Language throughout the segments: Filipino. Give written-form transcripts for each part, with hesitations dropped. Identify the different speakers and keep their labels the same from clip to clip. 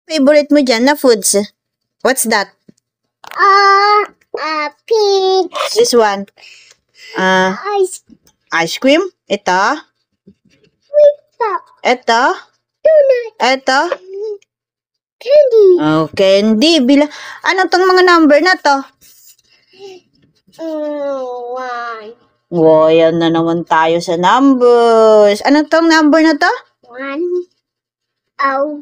Speaker 1: Favorite mo dyan na foods? What's that?
Speaker 2: Peach.
Speaker 1: This one. Ice cream. Ito.
Speaker 2: Pop.
Speaker 1: Ito.
Speaker 2: Donut.
Speaker 1: Ito.
Speaker 2: Candy.
Speaker 1: Oh, candy. Ano tong mga number na to?
Speaker 2: 1.
Speaker 1: Wow, yan na naman tayo sa numbers. Ano tong number na to?
Speaker 2: 1. Oh.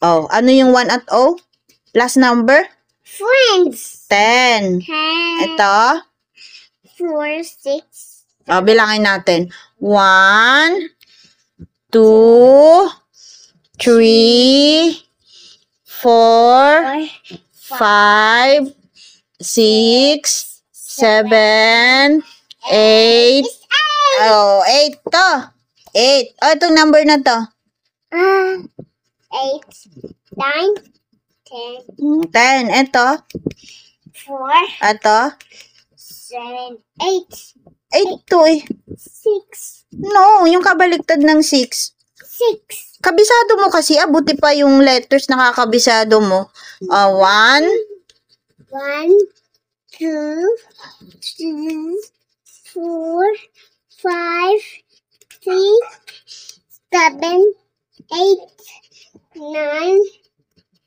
Speaker 1: Oh, ano yung 1 at O? Last number?
Speaker 2: Friends.
Speaker 1: 10.
Speaker 2: 10.
Speaker 1: Ito.
Speaker 2: 4, 6.
Speaker 1: Oh, bilangin natin. 1, 2, 3, 4, 5, 6, 7, 8. Oh, 8 to. 8. Oh, itong number na to.
Speaker 2: 8, 9, 10.
Speaker 1: 10. Ito.
Speaker 2: 4,
Speaker 1: Ito.
Speaker 2: 7, 8.
Speaker 1: 8 to eh.
Speaker 2: 6.
Speaker 1: No, yung kabaliktad ng 6.
Speaker 2: 6.
Speaker 1: Kabisado mo kasi, buti pa yung letters nakakabisado mo. 1,
Speaker 2: 1, 2, 3, 4, 5, 6, 7, 8, 9,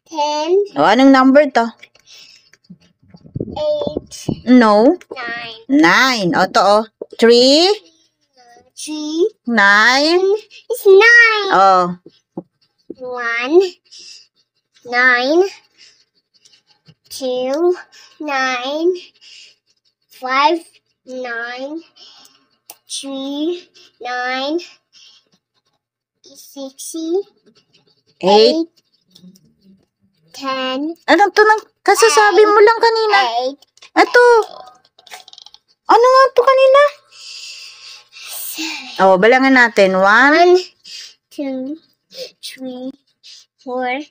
Speaker 2: 10,
Speaker 1: oh, anong number to?
Speaker 2: 8,
Speaker 1: No.
Speaker 2: 9.
Speaker 1: 9. O, to, oh. 3,
Speaker 2: 3,
Speaker 1: 9.
Speaker 2: it's 9.
Speaker 1: Oh.
Speaker 2: 1, 9, 2, 9, 5, 9, 3, 9, 6,
Speaker 1: 8.
Speaker 2: 10,
Speaker 1: Ano to nang kasasabi mo lang kanina?
Speaker 2: 8,
Speaker 1: Ito. Ano nga to kanina? Oh, balangan natin. 1,
Speaker 2: 2, 3, 4,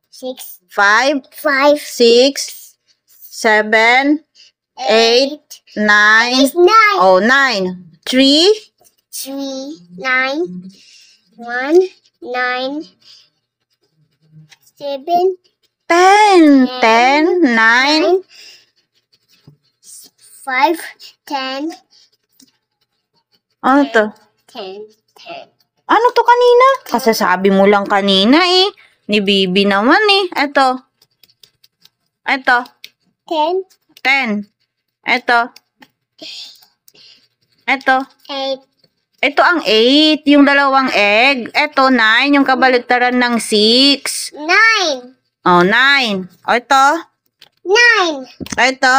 Speaker 2: 6,
Speaker 1: 5,
Speaker 2: 5,
Speaker 1: 6, 7, 8, 9.
Speaker 2: it's 9.
Speaker 1: Oh, 9. 3,
Speaker 2: 3, 9, 1, 9, 7,
Speaker 1: 10. 10, 9.
Speaker 2: 5, 10,
Speaker 1: Ano to?
Speaker 2: 10, 10.
Speaker 1: Ano to kanina? Kasasabi mo lang kanina eh. Ni Bibi naman eh. Ito. Ito.
Speaker 2: 10,
Speaker 1: 10. Ito. Ito.
Speaker 2: 8,
Speaker 1: Ito ang 8. Yung dalawang egg. Ito 9. Yung kabaliktaran ng 6.
Speaker 2: 9,
Speaker 1: Oh, 9. O ito.
Speaker 2: 9,
Speaker 1: Ito.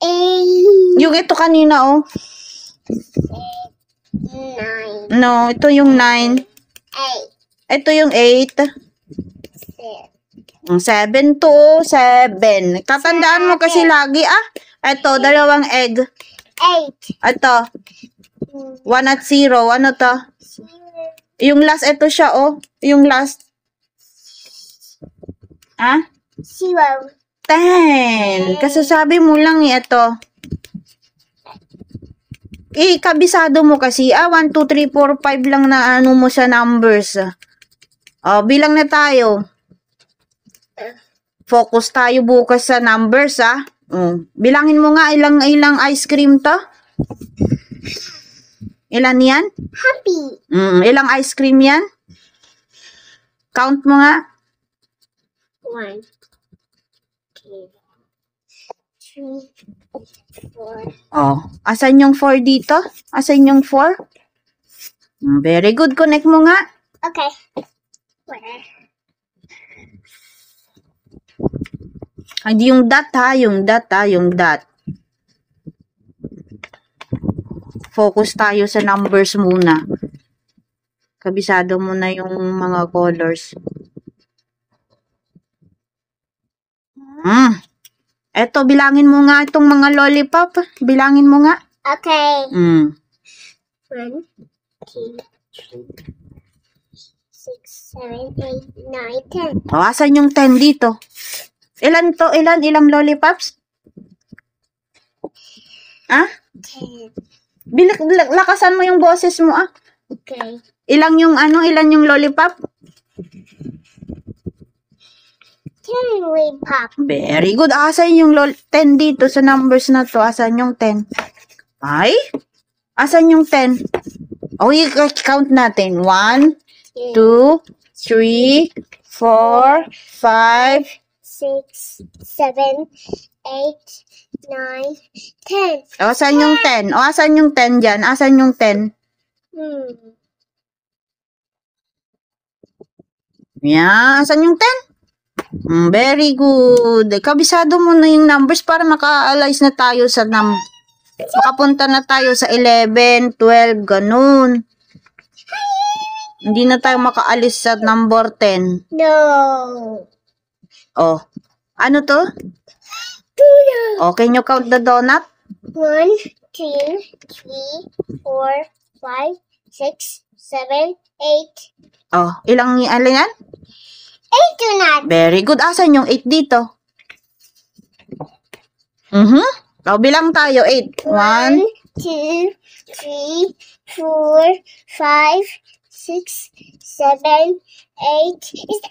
Speaker 2: 8,
Speaker 1: Yung ito kanina oh.
Speaker 2: 9,
Speaker 1: No, ito yung 9.
Speaker 2: 8,
Speaker 1: Ito yung 8. 7 to 7. Tatandaan mo kasi lagi Ito, dalawang egg.
Speaker 2: 8,
Speaker 1: Ito, 1 at 0. Ano to? Yung last, ito siya oh. Yung last.
Speaker 2: 0,
Speaker 1: 10. Kasasabi mo lang ito. Kabisado mo kasi. 1, 2, 3, 4, 5 lang na ano mo sa numbers. Oh, bilang na tayo. Focus tayo bukas sa numbers bilangin mo nga ilang ice cream to? Ilan yan?
Speaker 2: happy,
Speaker 1: Ilang ice cream yan? Count mo nga.
Speaker 2: 1, 2, 3, 4,
Speaker 1: Oh, asan yung 4 dito? Asan yung 4? Very good. Connect mo nga.
Speaker 2: okay, where?
Speaker 1: Hindi yung dot yung dot. Focus tayo sa numbers muna. Kabisado mo na yung mga colors. Eto, bilangin mo nga itong mga lollipop. Bilangin mo nga.
Speaker 2: Okay.
Speaker 1: 1,
Speaker 2: 2, 3, 6, 7, 8, 9, 10.
Speaker 1: O, asan yung 10 dito? Ilan to? Ilang lollipops?
Speaker 2: 10.
Speaker 1: Lakasan mo yung boses mo
Speaker 2: Okay.
Speaker 1: Ilan yung lollipop?
Speaker 2: 10 with Pop.
Speaker 1: Very good. Asan yung 10 dito sa numbers na to? Asan yung 10? Ay? Asan yung 10? O, i-count natin. 1, 2, 3, 4, 5,
Speaker 2: 6, 7, 8, 9, 10.
Speaker 1: O, asan yung 10? O, asan yung 10 dyan? Asan yung 10? Yeah, asan yung 10? Very good. Kabisado mo na yung numbers para maka-align na tayo sa makapunta na tayo sa 11, 12, ganun. Hindi na tayo makaalis sa number 10.
Speaker 2: No.
Speaker 1: Oh, ano to? Oh, can you count the donut?
Speaker 2: 1, 2, 3, 4, 5, 6, 7, 8.
Speaker 1: Oh, ilang yan?
Speaker 2: 8 donut.
Speaker 1: Very good. Asan yung 8 dito? Oh, bilang tayo. 8.
Speaker 2: 1, 2, 3, 4, 5, 6, 7, 8. It's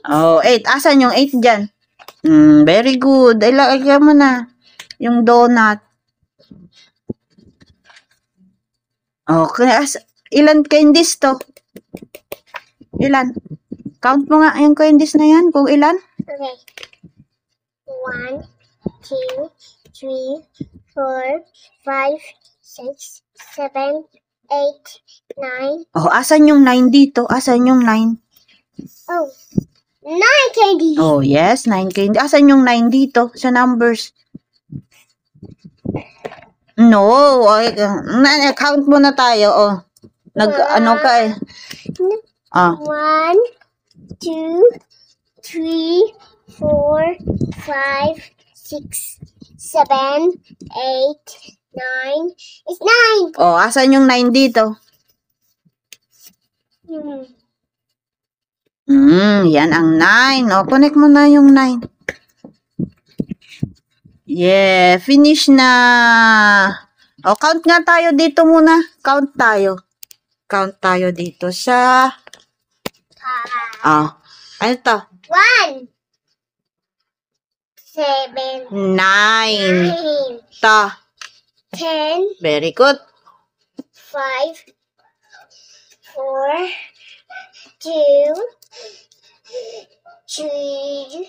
Speaker 2: 8.
Speaker 1: Oh, 8. Asan yung 8 dyan? Very good. Ilagay mo na yung donut. Okay. Ilan candies to? Ilan? Count mo nga yung candies na yan. Kung ilan?
Speaker 2: Okay. 1, 2, 3, 4, 5, 6, 7, 8, 9.
Speaker 1: Oh, asan yung 9 dito? Asan yung 9?
Speaker 2: Oh, 9 candies.
Speaker 1: Oh, yes. 9 candies. Asan yung 9 dito sa numbers? No. Count mo na tayo. Oh. Ano ka eh.
Speaker 2: 1, 2, 3, 4, 5, 6, 7, 8, 9. It's 9.
Speaker 1: Oh, asan yung 9 dito? Yan ang 9. Oh, connect mo na yung 9. Yeah, finish na. Oh, count nga tayo dito muna. Count tayo. Count tayo dito sa... Oh, ano to?
Speaker 2: 1, 7,
Speaker 1: 9.
Speaker 2: 9,
Speaker 1: To.
Speaker 2: 10,
Speaker 1: Very good.
Speaker 2: 5, 4, 2, 3,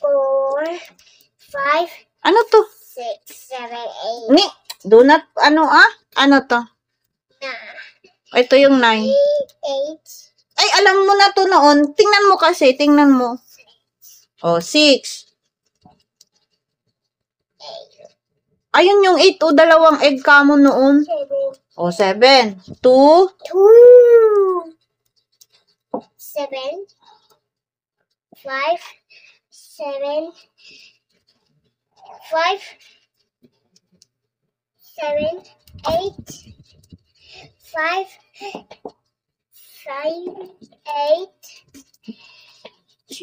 Speaker 2: 4, 5,
Speaker 1: Ano to?
Speaker 2: 6, 7, 8,
Speaker 1: Ni, donut, ano Ano to?
Speaker 2: 9,
Speaker 1: Ito yung 9.
Speaker 2: 8,
Speaker 1: Ay, alam mo na to noon. Tingnan mo kasi, tingnan mo. Oh, 6. Ayun yung 8 o dalawang egg ka mo noon.
Speaker 2: 7,
Speaker 1: Oh, 7. 2.
Speaker 2: 2, 7, 5, 7, 5, 7, 8, 5, 5, 8, 3,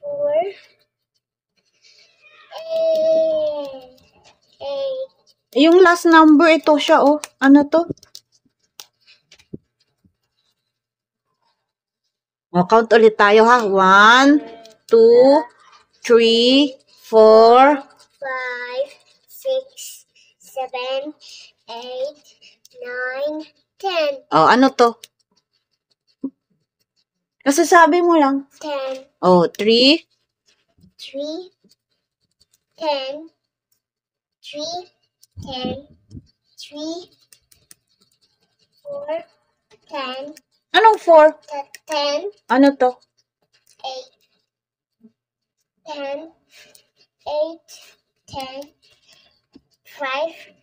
Speaker 2: 4, 8.
Speaker 1: Yung last number, ito siya, oh. Ano to? Oh, count ulit tayo, ha? 1, 2, 3, 4.
Speaker 2: 5, 6, 7, 8, 9, 10.
Speaker 1: Oh, ano to? Kasasabi mo lang.
Speaker 2: 10,
Speaker 1: Oh, 3.
Speaker 2: 3, 10, 3, 10, 3, 4, 10,
Speaker 1: Anong 4?
Speaker 2: 10,
Speaker 1: Ano to?
Speaker 2: 8, 10, 8, 10, 5,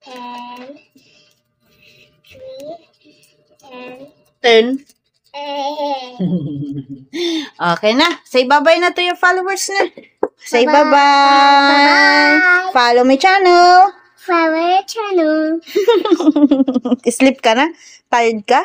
Speaker 2: 10, 3, 10,
Speaker 1: 10. Okay na. Say bye-bye na to your followers na. Say bye-bye.
Speaker 2: Bye-bye.
Speaker 1: Follow my channel.
Speaker 2: Follow channel.
Speaker 1: Sleep ka na? Tired ka?